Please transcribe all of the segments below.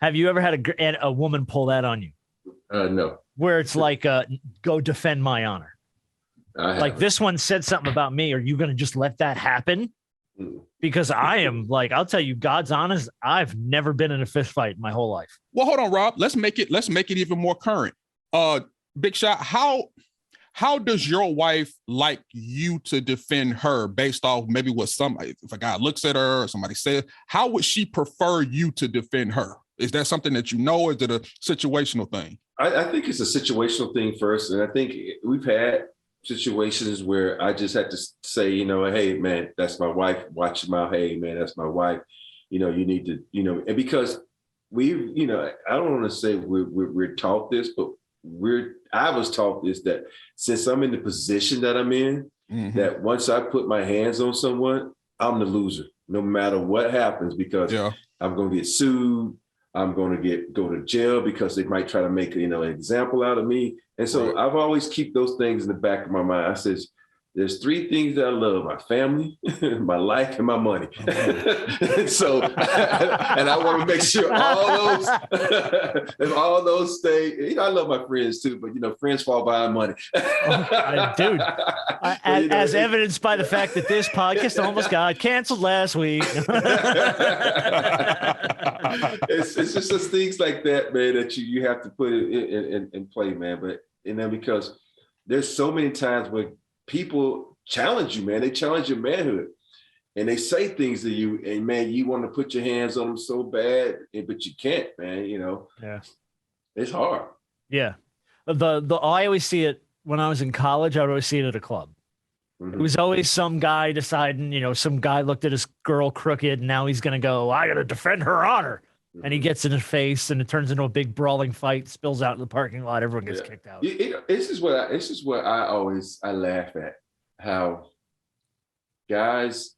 Have you ever had a woman pull that on you? No. Where it's like, go defend my honor. Like this one said something about me. Are you going to just let that happen? Because I am like, I'll tell you, God's honest. I've never been in a fist fight in my whole life. Well, hold on, Rob. Let's make it even more current. Big Shot, how does your wife like you to defend her based off maybe what somebody, if a guy looks at her or somebody says, how would she prefer you to defend her? Is that something that you know, or is it a situational thing? I think it's a situational thing first. And I think we've had situations where I just had to say, hey, man, that's my wife. Watch your mouth. Hey, man, that's my wife. You need to, and because I don't want to say we're taught this, but I was taught this, that since I'm in the position that I'm in, that once I put my hands on someone, I'm the loser, no matter what happens, because I'm going to get sued. I'm going to go to jail because they might try to make an example out of me. And so I've always keep those things in the back of my mind. I says, there's three things that I love: my family, my life, and my money. And so, and I want to make sure all those stay. I love my friends too, but friends fall behind money. Dude, as evidenced by the fact that this podcast almost got canceled last week. It's just things like that, man, that you have to put in play, man. But because there's so many times when people challenge you, man. They challenge your manhood, and they say things to you, and man, you want to put your hands on them so bad, but you can't, man. Yeah, it's hard. Yeah, I always see it when I was in college. I would always see it at a club. It was always some guy deciding, some guy looked at his girl crooked, and now he's gonna go, I gotta defend her honor. And he gets in his face, and it turns into a big brawling fight, spills out in the parking lot. Everyone gets kicked out. This is what I laugh at, how guys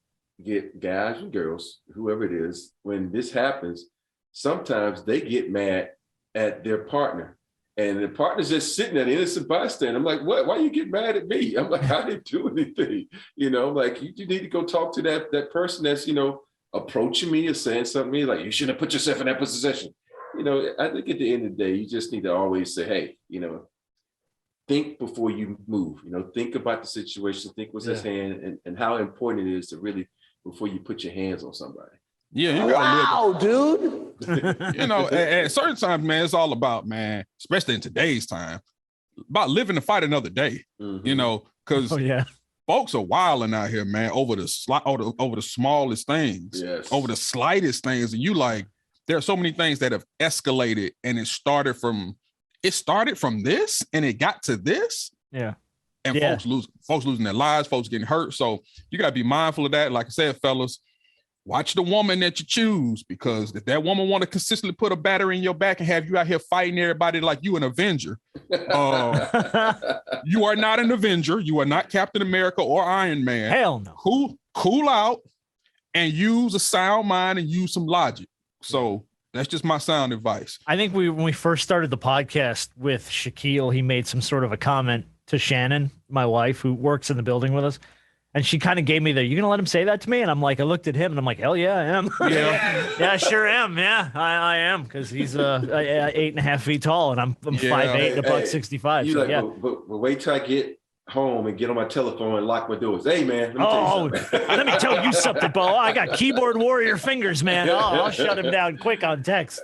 and girls, whoever it is, when this happens, sometimes they get mad at their partner, and the partner's just sitting there, innocent bystander. I'm like, what? Why you get mad at me? I'm like, I didn't do anything. Like you need to go talk to that person that's approaching me or saying something like, you shouldn't have put yourself in that position. I think at the end of the day, you just need to always say, hey, think before you move. Think about the situation, think what's at hand, and how important it is to really, before you put your hands on somebody. Yeah, you gotta live. Dude. At certain times, man, it's all about, man, especially in today's time, about living to fight another day. Because folks are wilding out here, man, over the smallest things, over the slightest things. And there are so many things that have escalated, and it started from this and it got to this. Yeah. And folks losing their lives, folks getting hurt. So you got to be mindful of that. Like I said, fellas, watch the woman that you choose, because if that woman want to consistently put a battery in your back and have you out here fighting everybody like you an Avenger, you are not an Avenger. You are not Captain America or Iron Man. Hell no. Cool out and use a sound mind and use some logic. So that's just my sound advice. I think when we first started the podcast with Shaquille, he made some sort of a comment to Shannon, my wife, who works in the building with us. And she kind of gave me you going to let him say that to me? And I'm like, I looked at him and I'm like, hell yeah, I am. Yeah, I sure am. Yeah, I am. Cause he's 8.5 feet tall and I'm 5'8" and $165. But wait till I get home and get on my telephone and lock my doors. Hey man, let me tell you something, Bo. I got keyboard warrior fingers, man. I'll shut him down quick on text.